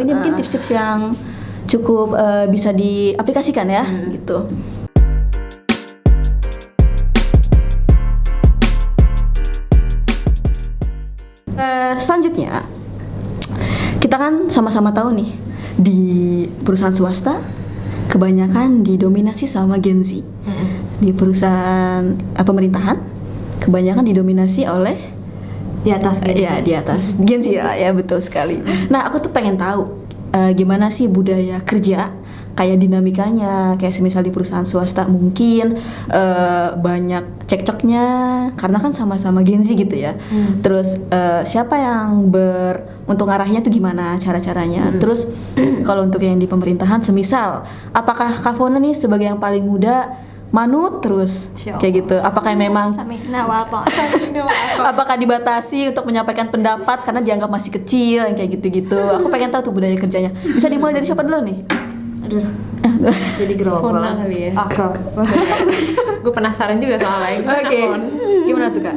Ini mungkin tips-tips yang cukup bisa diaplikasikan ya, gitu. Selanjutnya, kita kan sama-sama tahu nih, di perusahaan swasta kebanyakan didominasi sama Gen Z. Di perusahaan pemerintahan kebanyakan didominasi oleh di atas Gen Z. Ya, di atas Gen Z ya, betul sekali. Nah, aku tuh pengen tahu gimana sih budaya kerja, kayak dinamikanya, kayak semisal di perusahaan swasta mungkin banyak cekcoknya karena kan sama-sama Gen Z gitu ya. Terus siapa yang untuk arahnya tuh gimana cara-caranya. Terus kalau untuk yang di pemerintahan semisal apakah Kak Fona nih sebagai yang paling muda manut terus kayak gitu, apakah memang apakah dibatasi untuk menyampaikan pendapat karena dianggap masih kecil yang kayak gitu-gitu. Aku pengen tahu tuh budaya kerjanya. Bisa dimulai dari siapa dulu nih? Aduh, jadi gerobol kali ya. Aku Gue penasaran juga soalnya. Oke. Gimana tuh Kak?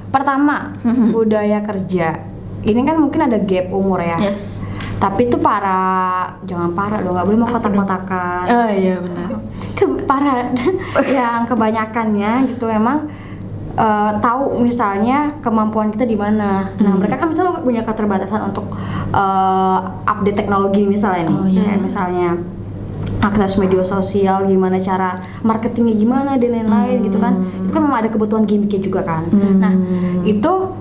Pertama, budaya kerja ini kan mungkin ada gap umur ya. Yes. Tapi itu jangan parah dong, nggak boleh mau kotak-kotakan. Oh iya benar. Parah yang kebanyakannya gitu emang tahu misalnya kemampuan kita di mana. Nah, mereka kan misalnya punya keterbatasan untuk update teknologi misalnya nih. Kayak misalnya akses media sosial, gimana cara marketingnya gimana dan lain-lain gitu kan. Itu kan memang ada kebutuhan gimmicknya juga kan. Nah, itu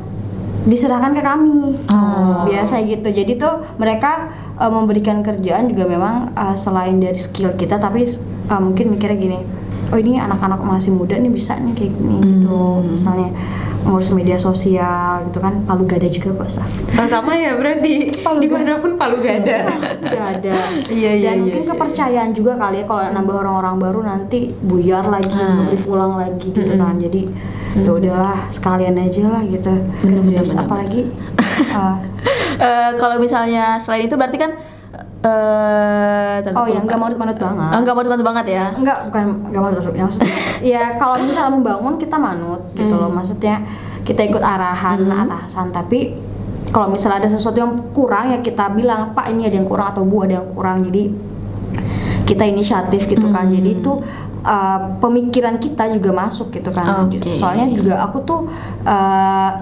diserahkan ke kami. Biasa gitu. Jadi tuh mereka memberikan kerjaan juga memang selain dari skill kita, tapi mungkin mikirnya gini, oh ini anak-anak masih muda nih bisa nih kayak gini gitu. Misalnya ngurus media sosial gitu kan, Palu Gada juga kok Saf. Sama ya berarti dimanapun Palu Gada. Gada. Iya. Dan mungkin kepercayaan juga kali ya, kalau nambah orang-orang baru nanti buyar lagi, brief ulang lagi gitu kan. Jadi ya udahlah sekalian aja lah gitu. Terus apalagi kalau misalnya selain itu berarti kan ya nggak manut-manut banget. Nggak manut-manut banget ya? Bukan nggak manut maksudnya. Ya kalau misalnya membangun kita manut gitu loh, maksudnya kita ikut arahan atasan, tapi kalau misalnya ada sesuatu yang kurang ya kita bilang, Pak ini ada yang kurang atau Bu ada yang kurang, jadi kita inisiatif gitu kan. Jadi itu pemikiran kita juga masuk gitu kan. Soalnya juga aku tuh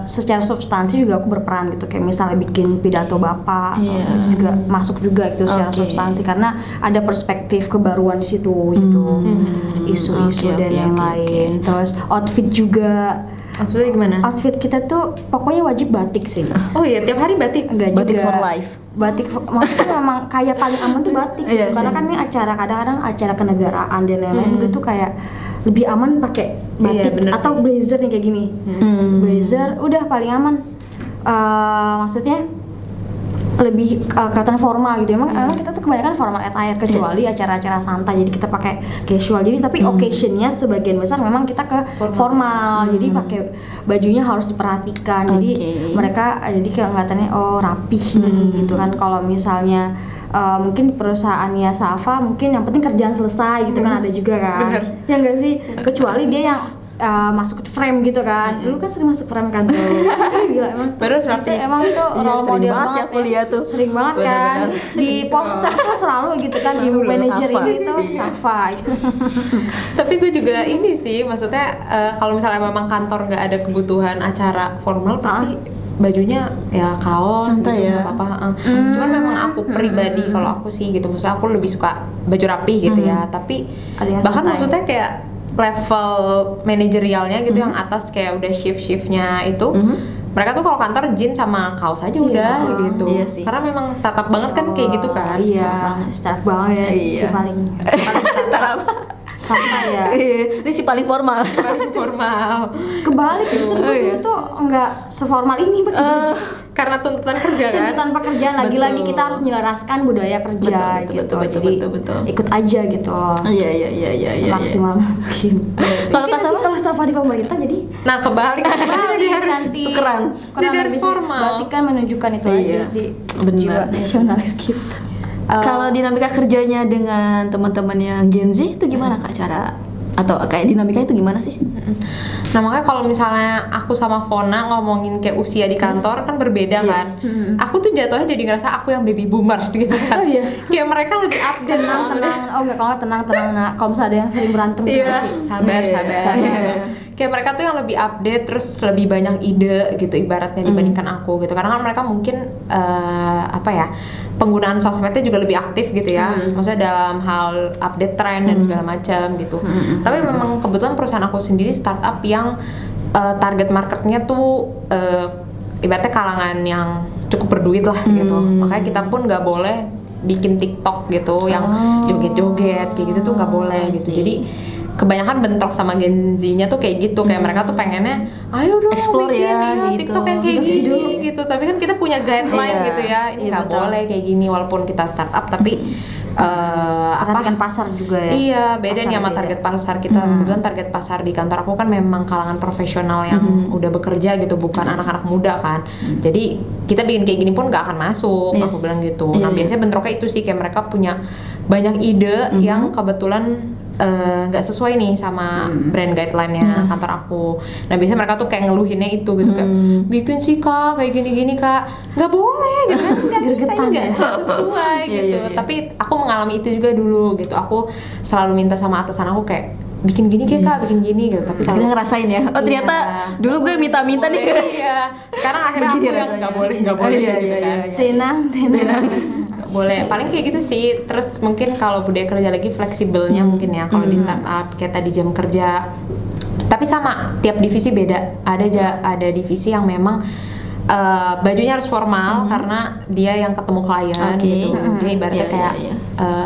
secara substansi juga aku berperan gitu, kayak misalnya bikin pidato bapak atau itu juga masuk juga gitu secara substansi, karena ada perspektif kebaruan di situ gitu, isu-isu dan yang lain. Terus outfit juga. Maksudnya gimana? Outfit kita tuh pokoknya wajib batik sih. Oh iya, tiap hari batik? Enggak batik juga. For life. Batik maksudnya memang kayak paling aman tuh batik gitu. Karena kan ini acara, kadang-kadang acara kenegaraan dan lain-lain gitu kayak lebih aman pakai batik atau blazer nih kayak gini. Blazer udah paling aman. Maksudnya lebih kelihatan formal gitu. Emang kita tuh kebanyakan formal attire kecuali acara-acara santai, jadi kita pakai casual. Jadi tapi occasionnya sebagian besar memang kita ke formal. Jadi pakai bajunya harus diperhatikan. Jadi mereka jadi kayak ngeliatannya oh rapih nih gitu kan. Kalau misalnya mungkin di perusahaannya Safa mungkin yang penting kerjaan selesai gitu kan, ada juga kan. Bener. Ya enggak sih? Kecuali dia yang masuk ke frame gitu kan. Lu kan sering masuk frame kan tuh. Gila emang. Baru rapi. Emang itu role model banget ya, kuliah tuh. Sering banget kan. Di poster tuh selalu gitu kan, ibu manajer ini tuh Safa. Tapi gue juga ini sih, maksudnya kalau misalnya memang kantor nggak ada kebutuhan acara formal, pasti bajunya ya kaos santai gitu, ya. apa-apa. Cuman memang aku pribadi, kalau aku sih gitu, maksudnya aku lebih suka baju rapi gitu ya. Tapi bahkan maksudnya kayak level manajerialnya gitu, yang atas kayak udah shift-shiftnya itu, mereka tuh kalau kantor jeans sama kaos aja udah gitu. Iya sih. Karena memang startup banget kan kayak gitu kan. Iya, startup banget ya. Si paling startup sama ya. Ini si paling formal. Paling formal. Kebalik justru itu enggak seformal ini pakai baju. Karena tuntutan kerja kan. Tuntutan pekerjaan, lagi-lagi kita harus menyelaraskan budaya kerja gitu. Jadi ikut aja gitu loh. Iya. Semaksimal mungkin. Kalau Safa di pemerintah jadi kebalik nanti tukeran. Kurang Jadi lebih formal. berarti kan menunjukkan itu aja sih jiwa nasionalis kita. Kalau dinamika kerjanya dengan teman-teman yang Gen Z itu gimana Kak cara atau kayak dinamikanya itu gimana sih? Nah makanya kalau misalnya aku sama Fona ngomongin kayak usia di kantor kan berbeda kan. Aku tuh jatuhnya jadi ngerasa aku yang baby boomers gitu kan. Oh, iya. Kayak mereka lebih update tenang. Oh enggak, kalau nggak tenang. Nah, kalau misalnya ada yang sering berantem gitu Iya, sih. sabar. Kayak mereka tuh yang lebih update, terus lebih banyak ide gitu ibaratnya dibandingkan aku gitu. Karena kan mereka mungkin penggunaan sosmednya juga lebih aktif gitu ya. Maksudnya dalam hal update tren dan segala macam gitu. Tapi memang kebetulan perusahaan aku sendiri startup yang target marketnya tuh ibaratnya kalangan yang cukup berduit lah gitu. Makanya kita pun nggak boleh bikin TikTok gitu yang joget-joget kayak gitu tuh nggak boleh gitu. Jadi kebanyakan bentrok sama Gen Z-nya tuh kayak gitu, kayak mereka tuh pengennya ayo dong Explore bikin ya, gitu. TikTok yang kayak gini gitu. Tapi kan kita punya guideline gitu ya, ini nggak boleh kayak gini walaupun kita startup tapi perhatikan pasar juga ya. Iya, beda Pasar nih sama beda. target pasar kita. Kebetulan target pasar di kantor aku kan memang kalangan profesional yang udah bekerja gitu, bukan anak-anak muda kan. Jadi kita bikin kayak gini pun nggak akan masuk, aku bilang gitu. Nah biasanya bentroknya itu sih, kayak mereka punya banyak ide yang kebetulan nggak sesuai nih sama brand guideline-nya kantor aku. Nah biasanya mereka tuh kayak ngeluhinnya itu gitu, kayak bikin sih kak kayak gini-gini kak, nggak boleh gitu kan, nggak bisa, nggak sesuai gitu. Tapi aku mengalami itu juga dulu gitu. Aku selalu minta sama atasan aku kayak bikin gini kayak kak, bikin gini gitu. Tapi Kita ngerasain ya. Oh ternyata dulu gue minta-minta nih. Iya. Sekarang akhirnya aku yang nggak boleh gitu kan. Tenang. Nggak boleh, paling kayak gitu sih. Terus mungkin kalau budaya kerja lagi fleksibelnya mungkin ya kalau di startup kayak tadi jam kerja. Tapi sama, tiap divisi beda. Ada divisi yang memang bajunya harus formal karena dia yang ketemu klien gitu. Dia ibaratnya kayak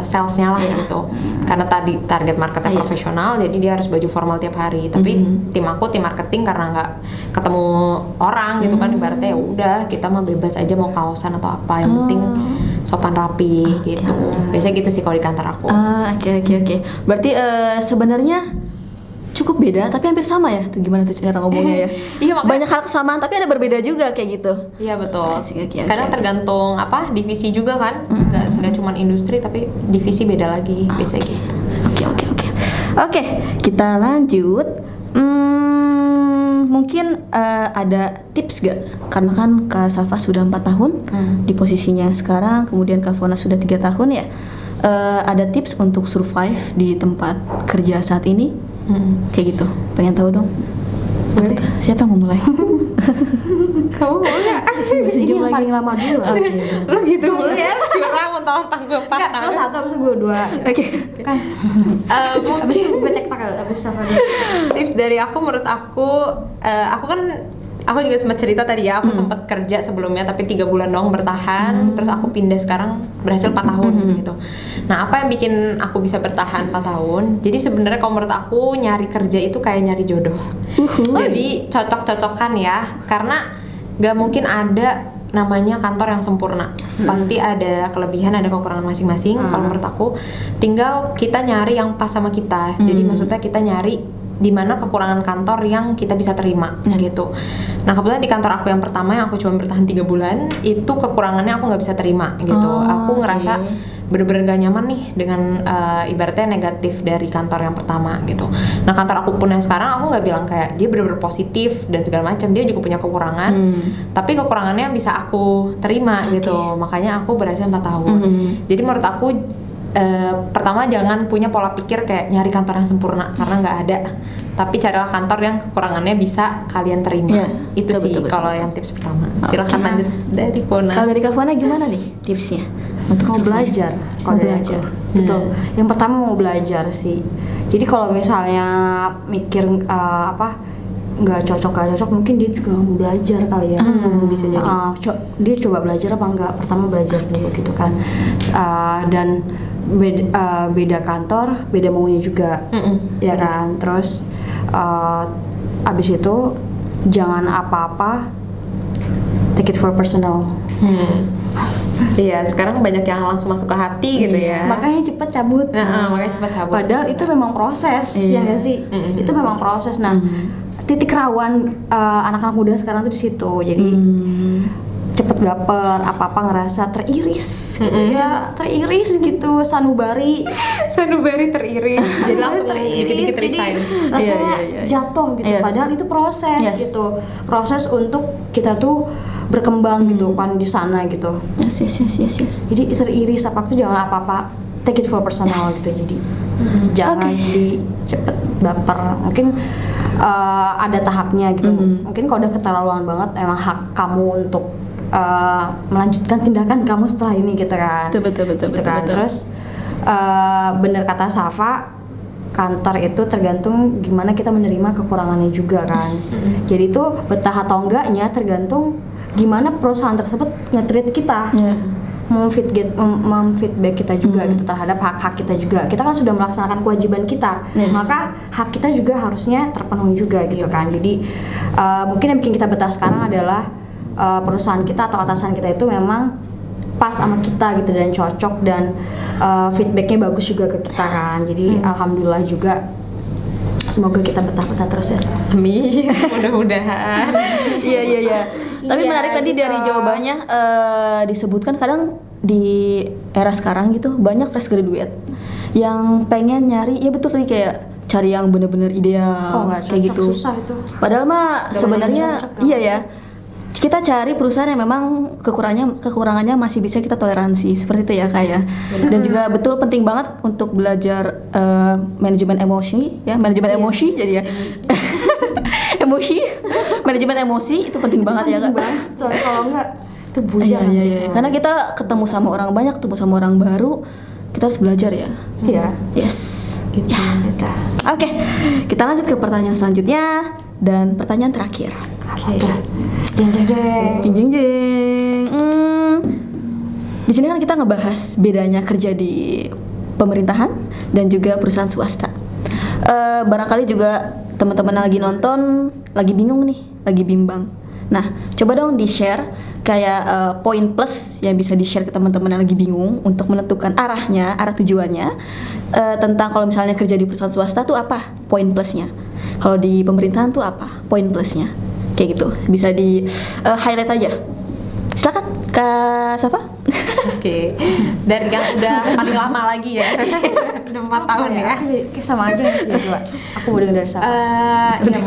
salesnya lah gitu. Karena tadi target marketnya profesional, jadi dia harus baju formal tiap hari. Tapi tim marketing karena nggak ketemu orang gitu kan, ibaratnya ya udah kita mah bebas aja mau kaosan atau apa, yang penting sopan rapi gitu. Biasanya gitu sih kalau di kantor aku. Oke. Berarti sebenarnya cukup beda tapi hampir sama ya. Tuh gimana tuh cara ngomongnya ya? Iya, makanya banyak hal kesamaan tapi ada berbeda juga kayak gitu. Iya betul. Oke. Kadang tergantung divisi juga kan. Nggak cuma industri tapi divisi beda lagi biasanya gitu. Oke, kita lanjut. Mungkin ada tips gak? Karena kan Kak Safa sudah 4 tahun di posisinya sekarang, kemudian Kak Fona sudah 3 tahun ya. Ada tips untuk survive di tempat kerja saat ini? Kayak gitu, pengen tahu dong. Boleh. Siapa yang mau mulai? Kamu mau nggak? Ini yang paling lama dulu. Lu gitu mulu ya, curang mentang-mentang gue 4 Enggak, tahun. lo 1 abis gue 2. Oke. Kan. Abis itu gue cek abis Safa dulu. Tips dari aku, menurut aku juga sempat cerita tadi ya, aku sempat kerja sebelumnya tapi 3 bulan doang bertahan, terus aku pindah sekarang berhasil 4 tahun gitu. Nah apa yang bikin aku bisa bertahan 4 tahun? Jadi sebenarnya kalau menurut aku nyari kerja itu kayak nyari jodoh. Jadi cocok-cocokan ya, karena gak mungkin ada namanya kantor yang sempurna. Pasti ada kelebihan, ada kekurangan masing-masing. Kalau menurut aku tinggal kita nyari yang pas sama kita. Jadi maksudnya kita nyari di mana kekurangan kantor yang kita bisa terima gitu. Nah kebetulan di kantor aku yang pertama yang aku cuma bertahan 3 bulan, itu kekurangannya aku nggak bisa terima gitu. Aku ngerasa bener-bener gak nyaman nih dengan ibaratnya negatif dari kantor yang pertama gitu. Nah kantor aku pun yang sekarang, aku nggak bilang kayak dia bener-bener positif dan segala macam, dia juga punya kekurangan, tapi kekurangannya bisa aku terima gitu. Makanya aku berhasil 4 tahun. Jadi menurut aku pertama jangan punya pola pikir kayak nyari kantor yang sempurna, karena nggak ada. Tapi carilah kantor yang kekurangannya bisa kalian terima. Itu sih kalau yang tips pertama. Silakan lanjut dari Fona. Kalau dari Kak Fona gimana nih tipsnya untuk Mau belajar. Betul. Yang pertama mau belajar sih. Jadi kalau misalnya mikir nggak cocok mungkin dia juga mau belajar kali ya. Bisa jadi. Dia coba belajar apa enggak? Pertama belajar dulu gitu kan. Dan beda kantor, beda maunya juga, ya kan. Terus abis itu jangan apa-apa take it for personal. Iya, sekarang banyak yang langsung masuk ke hati gitu ya. Makanya cepat cabut. Makanya cepat cabut. Padahal itu memang proses, ya nggak sih? Itu memang proses. Nah, titik rawan anak-anak muda sekarang tuh di situ. Jadi cepet baper, apa-apa ngerasa teriris gitu ya, teriris gitu, sanubari teriris, jadi langsung dikit-dikit jadi resign. rasanya jatuh gitu. Padahal itu proses gitu, proses untuk kita tuh berkembang gitu kan di sana gitu. Yes. Jadi teriris apa-apa tuh jangan apa-apa take it for personal gitu. Jadi jangan di cepet baper. Mungkin ada tahapnya gitu. Mungkin kalau udah keterlaluan banget, emang hak kamu untuk melanjutkan tindakan kamu setelah ini gitu kan. Betul. Terus bener kata Safa, kantor itu tergantung gimana kita menerima kekurangannya juga kan. Jadi itu betah atau enggaknya tergantung gimana perusahaan tersebut nge-treat kita. Memfeedback kita juga gitu terhadap hak-hak kita juga. Kita kan sudah melaksanakan kewajiban kita, maka hak kita juga harusnya terpenuhi juga gitu kan. Jadi mungkin yang bikin kita betah sekarang adalah perusahaan kita atau atasan kita itu memang pas sama kita gitu dan cocok, dan feedbacknya bagus juga ke kita kan. Jadi alhamdulillah juga, semoga kita betah-betah terus ya. Amin, mudah-mudahan. Iya. Tapi menarik tadi gitu. dari jawabannya, disebutkan kadang di era sekarang gitu banyak fresh graduate yang pengen nyari, ya betul tadi kayak cari yang bener-bener ideal kayak gitu. Susah itu. Padahal mah sebenarnya iya ya. Kita cari perusahaan yang memang kekurangannya masih bisa kita toleransi, seperti itu ya Kak ya. Dan juga betul penting banget untuk belajar manajemen emosi ya, emosi jadi ya. Manajemen emosi itu penting banget ya Kak. Soalnya kalau enggak itu bujang. Iya. Karena kita ketemu sama orang banyak, ketemu sama orang baru, kita harus belajar ya. Iya. Yes. Gitu. Oke, kita lanjut ke pertanyaan selanjutnya dan pertanyaan terakhir. Jeng. Di sini kan kita ngebahas bedanya kerja di pemerintahan dan juga perusahaan swasta. Barangkali juga teman-teman yang lagi nonton lagi bingung nih, lagi bimbang. Nah, coba dong di-share kayak poin plus yang bisa di-share ke teman-teman yang lagi bingung untuk menentukan arah tujuannya, tentang kalau misalnya kerja di perusahaan swasta tuh apa poin plusnya, kalau di pemerintahan tuh apa poin plusnya, kayak gitu. Bisa di highlight aja. Silakan Kak Safa. Oke. Dari yang udah paling lama lagi ya. Udah 4 tahun ya. Kayak sama aja sih dua. Aku mau dengar dari Safa. Ya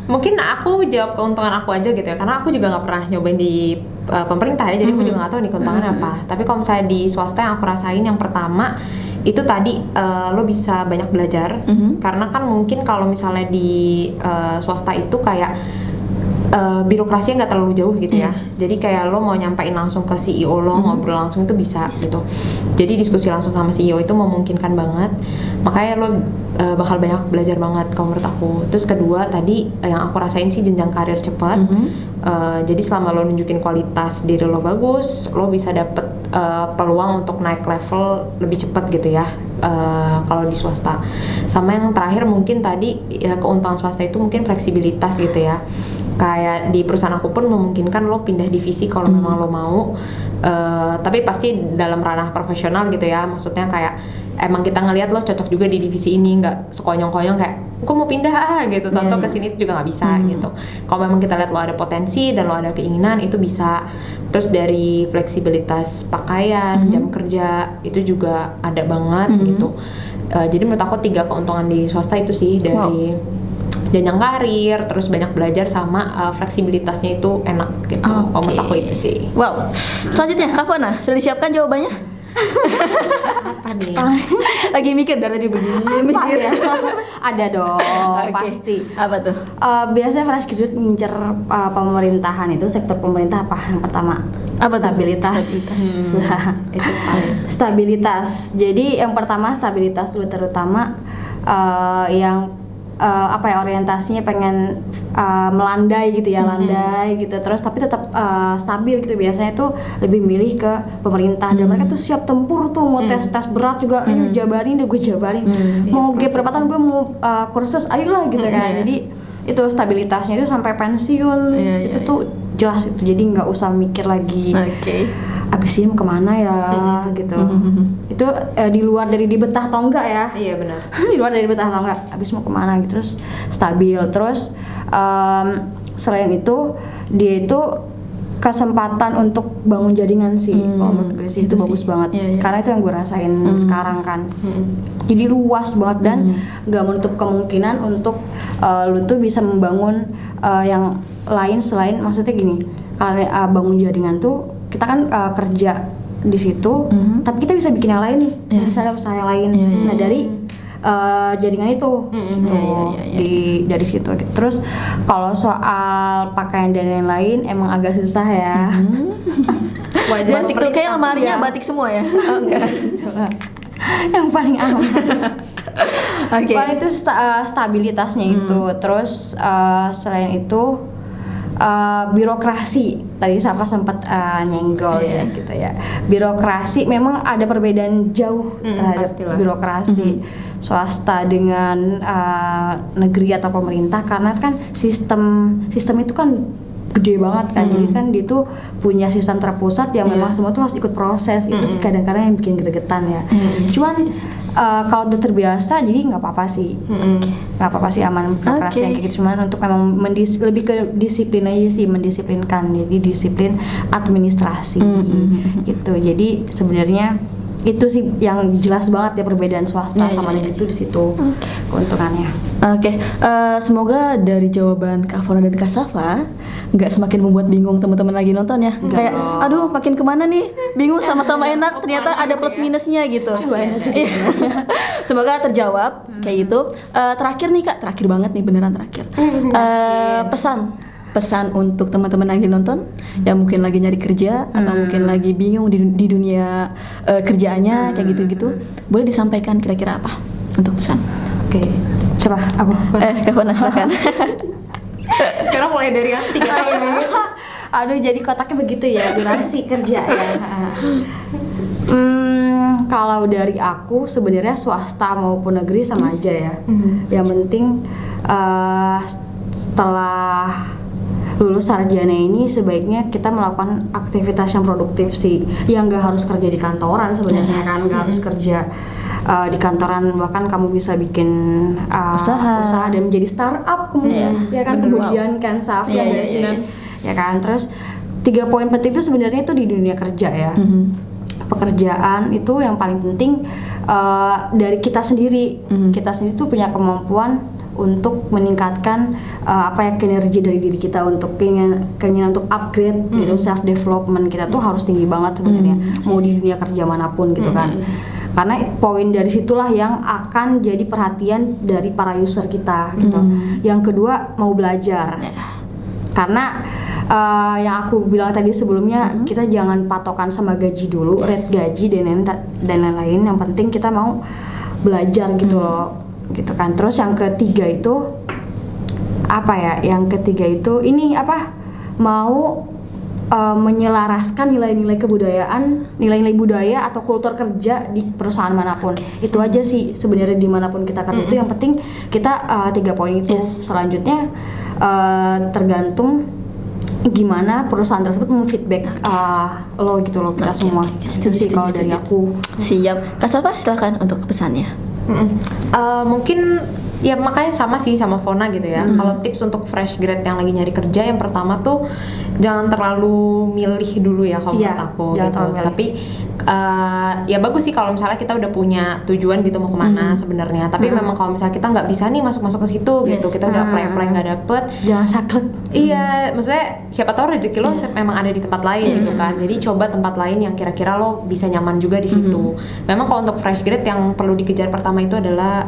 mungkin aku jawab keuntungan aku aja gitu ya, karena aku juga nggak pernah nyobain di pemerintah ya, jadi aku juga nggak tahu nih keuntungannya apa. Tapi kalau misalnya di swasta yang aku rasain, yang pertama itu tadi lo bisa banyak belajar, karena kan mungkin kalau misalnya di swasta itu kayak birokrasinya nggak terlalu jauh gitu ya. Jadi kayak lo mau nyampein langsung ke CEO lo, ngobrol langsung itu bisa gitu. Jadi diskusi langsung sama CEO itu memungkinkan banget. Makanya lo bakal banyak belajar banget kalau menurut aku. Terus kedua tadi yang aku rasain sih jenjang karir cepat. Jadi selama lo nunjukin kualitas diri lo bagus, lo bisa dapet peluang untuk naik level lebih cepat gitu ya. Kalau di swasta. Sama yang terakhir mungkin tadi ya, keuntungan swasta itu mungkin fleksibilitas gitu ya. Kayak di perusahaan aku pun memungkinkan lo pindah divisi kalau memang lo mau, tapi pasti dalam ranah profesional gitu ya. Maksudnya kayak emang kita ngelihat lo cocok juga di divisi ini, nggak sekonyong-konyong kayak gue mau pindah gitu, tonton kesini itu juga nggak bisa gitu. Kalau memang kita lihat lo ada potensi dan lo ada keinginan, itu bisa. Terus dari fleksibilitas pakaian, jam kerja itu juga ada banget gitu. Jadi menurut aku 3 keuntungan di swasta itu sih, dari jenjang karir, terus banyak belajar, sama fleksibilitasnya itu enak gitu. Kalau menurut aku itu sih. Wow. Selanjutnya Kak Fona, sudah disiapkan jawabannya? Apa nih? Lagi mikir dari tadi begini. Ya? Ada dong, pasti. Apa tuh? Biasanya fresh graduate ngincer pemerintahan itu, sektor pemerintah apa yang pertama? Apa stabilitas. Itu Stabilitas. Jadi yang pertama stabilitas dulu, terutama yang orientasinya pengen melandai gitu ya, landai gitu, terus tapi tetap stabil gitu. Biasanya tuh lebih milih ke pemerintah, dan mereka tuh siap tempur tuh, mau tes berat juga, ayo jabarin deh, gue jabarin, mau gap berapa tahun gue mau kursus, ayolah gitu kan. Jadi itu stabilitasnya itu sampai pensiun, itu tuh jelas itu, jadi nggak usah mikir lagi abis ini mau kemana ya gitu. Itu di luar dari di betah atau enggak ya. Iya benar. Di luar dari betah atau enggak, abis mau kemana gitu. Terus stabil. Terus selain itu dia itu kesempatan untuk bangun jaringan sih. Kalau menurut gue sih itu bagus sih. banget. Iya. Karena itu yang gue rasain sekarang kan. Jadi luas banget dan gak menutup kemungkinan untuk lu tuh bisa membangun yang lain selain, maksudnya gini, kalau bangun jaringan tuh kita kan kerja di situ, tapi kita bisa bikin yang lain nih, bisa ada usaha yang lain. Nah dari jaringan itu gitu. Dari situ. Terus kalau soal pakaian dan lain-lain emang agak susah ya. Batik tuh kayak lemarinya batik semua ya. Oh enggak. Yang paling aman. Oke. Paling itu stabilitasnya itu. Terus selain itu birokrasi, tadi Safa sempat nyenggol ya gitu ya. Birokrasi memang ada perbedaan jauh terhadap pastilah. birokrasi swasta dengan negeri atau pemerintah, karena kan sistem itu kan gede banget kan. Jadi kan dia tuh punya sistem terpusat yang memang semua tuh harus ikut proses. Itu sih kadang-kadang yang bikin gregetan ya. Cuman kalau udah terbiasa jadi nggak apa-apa sih. Nggak apa-apa sih, aman birokrasi yang kayak gitu. Cuman untuk memang lebih ke disiplin aja sih, mendisiplinkan. Jadi disiplin administrasi gitu. Jadi sebenarnya itu sih yang jelas banget ya perbedaan swasta sama negeri itu di situ keuntungannya. Oke, semoga dari jawaban Kak Fona dan Kak Safa nggak semakin membuat bingung teman-teman lagi nonton ya. Kayak, aduh makin kemana nih? Bingung, sama-sama enak, ternyata ada plus minusnya gitu. Cobain aja. Semoga terjawab kayak gitu. Terakhir nih Kak, terakhir banget nih, beneran terakhir. Pesan untuk teman-teman yang lagi nonton yang mungkin lagi nyari kerja atau mungkin lagi bingung di dunia kerjaannya kayak gitu-gitu, boleh disampaikan kira-kira apa untuk pesan? Oke. Coba aku. Kak Fona silakan. Sekarang mulai dari yang 3 tahun dulu. Aduh, jadi kotaknya begitu ya, durasi kerja ya. Kalau dari aku sebenarnya swasta maupun negeri sama aja ya. Yang penting setelah lulus sarjana ini sebaiknya kita melakukan aktivitas yang produktif sih, yang gak harus kerja di kantoran sebenarnya kan, gak harus kerja di kantoran, bahkan kamu bisa bikin usaha dan menjadi startup kemudian ya kan, kemudian kan Saf ya nggak sih ya kan. Terus 3 poin penting itu sebenarnya itu di dunia kerja ya. Pekerjaan itu yang paling penting dari kita sendiri. Kita sendiri tuh punya kemampuan untuk meningkatkan kinerja dari diri kita, untuk keinginan untuk upgrade gitu, self development kita tuh harus tinggi banget sebenarnya, mau di dunia kerja manapun gitu kan. Karena poin dari situlah yang akan jadi perhatian dari para user kita gitu. Yang kedua, mau belajar. Karena yang aku bilang tadi sebelumnya, kita jangan patokan sama gaji dulu, rate gaji dan lain-lain. Yang penting kita mau belajar gitu loh, gitu kan. Terus yang ketiga itu ini mau menyelaraskan nilai-nilai kebudayaan, nilai-nilai budaya atau kultur kerja di perusahaan manapun. Itu aja sih sebenarnya, dimanapun kita kerja itu yang penting kita 3 poin itu. Selanjutnya tergantung gimana perusahaan tersebut memfeedback lo gitu loh, kita semua. Itu sih kalau dari aku. Siap. Kak Safa silakan untuk pesannya. Mungkin ya makanya sama sih sama Fona gitu ya. Kalau tips untuk fresh grad yang lagi nyari kerja, yang pertama tuh jangan terlalu milih dulu ya kalau menurut aku gitu. Tapi ya bagus sih kalau misalnya kita udah punya tujuan gitu mau kemana sebenarnya. Tapi memang kalau misalnya kita nggak bisa nih masuk ke situ gitu, kita udah apply nggak dapet, jangan saklek. Iya, maksudnya siapa tahu rezeki lo memang ada di tempat lain gitu kan. Jadi coba tempat lain yang kira-kira lo bisa nyaman juga di situ. Memang kalau untuk fresh grad yang perlu dikejar pertama itu adalah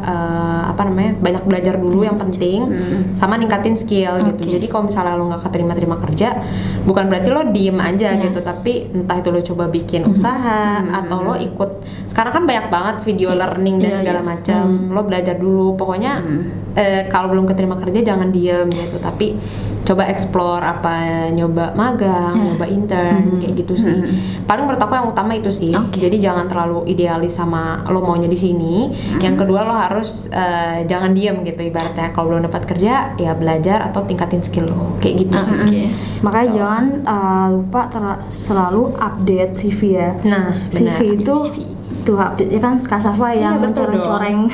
banyak belajar dulu yang penting, sama ningkatin skill gitu. Jadi kalau misalnya lo nggak keterima kerja, bukan berarti lo diem aja gitu, tapi entah itu lo coba bikin usaha atau lo ikut, sekarang kan banyak banget video learning dan segala macam. Lo belajar dulu, pokoknya kalau belum keterima kerja jangan diem gitu, tapi coba explore nyoba magang, nyoba intern kayak gitu sih. Paling menurut aku yang utama itu sih. Jadi jangan terlalu idealis sama lo maunya di sini. Yang kedua lo harus jangan diem gitu, ibaratnya kalau belum dapat kerja ya belajar atau tingkatin skill lo kayak gitu sih. Makanya jangan lupa selalu update CV ya. Nah, CV itu itu update ya kan Kak Safa yang betul dong. mencoreng-coreng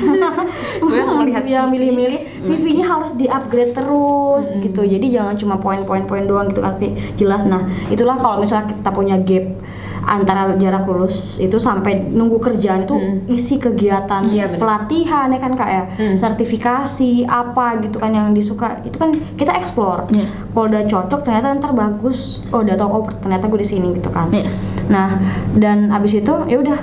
Gue yang melihat ya CV. milih-milih CV-nya harus di-upgrade terus gitu. Jadi jangan cuma poin-poin doang gitu kan, tapi jelas. Nah, itulah kalau misalnya kita punya gap antara jarak lulus itu sampai nunggu kerjaan itu isi kegiatan Iya, bener. pelatihan ya kan Kak ya, sertifikasi apa gitu kan yang disuka itu kan kita explore. Iya. Kalau udah cocok ternyata ntar bagus, oh udah tau oh ternyata gue di sini gitu kan. Yes. Nah, dan abis itu ya udah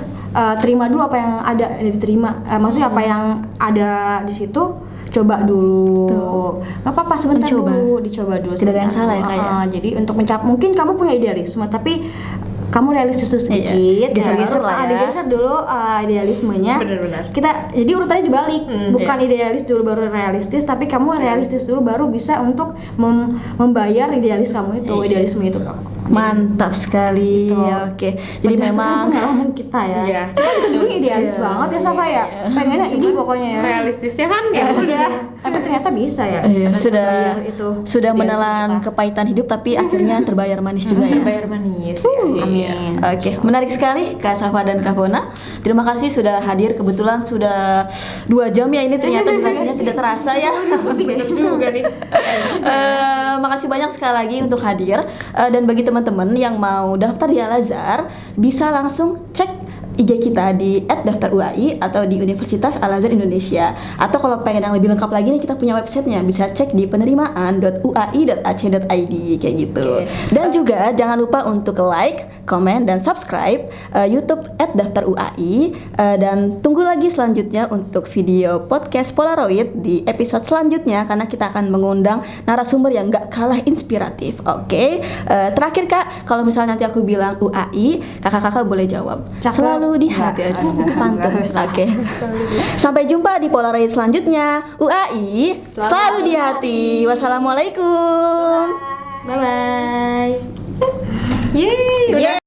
terima dulu apa yang ada diterima. Maksudnya apa yang ada di situ coba dulu. Nggak apa-apa sebentar Mencoba. dulu, dicoba dulu. Tidak ada yang sebentar salah ya, dulu. Kak, ya? Jadi untuk mencapai, mungkin kamu punya idealisme tapi kamu realistis dulu sedikit. Iya, geser-geser lah ya. Digeser dulu idealismenya. Benar-benar. Kita jadi urutannya dibalik. Bukan idealis dulu baru realistis, tapi kamu realistis dulu baru bisa untuk membayar idealis kamu itu, idealisme itu. Mantap sekali. Gitu. Oke. Jadi Berdasarkan memang pengalaman kita ya. Iya. Kita juga dulu idealis banget ya Safa ya. Pengennya ini pokoknya ya. Realistisnya kan ya udah. Tapi ternyata bisa ya. iya, Karena sudah bayar itu idealisme menelan kita. kepahitan hidup tapi akhirnya terbayar manis juga ya. Bayar manis. Ya. Amin. Oke, menarik sekali Kak Safa dan Kak Fona. Terima kasih sudah hadir. Kebetulan sudah 2 jam ya ini ternyata durasinya tidak terasa ya. Bener juga nih. Makasih banyak sekali lagi untuk hadir. Dan bagi teman-teman yang mau daftar di Al-Azhar bisa langsung cek IG kita di @daftaruai atau di Universitas Al-Azhar Indonesia. Atau kalau pengen yang lebih lengkap lagi nih kita punya websitenya, bisa cek di penerimaan.uai.ac.id kayak gitu. Dan juga jangan lupa untuk like, komen, dan subscribe YouTube @daftaruai. Dan tunggu lagi selanjutnya untuk video podcast Polaroid di episode selanjutnya karena kita akan mengundang narasumber yang gak kalah inspiratif. Oke. Terakhir Kak, kalau misalnya nanti aku bilang UAI, kakak-kakak boleh jawab. Cakep. Selalu di hati aja. Mantap. Enggak. Oke. Sampai jumpa di Polaroid selanjutnya. UAI selalu di hati. Wassalamualaikum. Bye bye. Yeay, udah.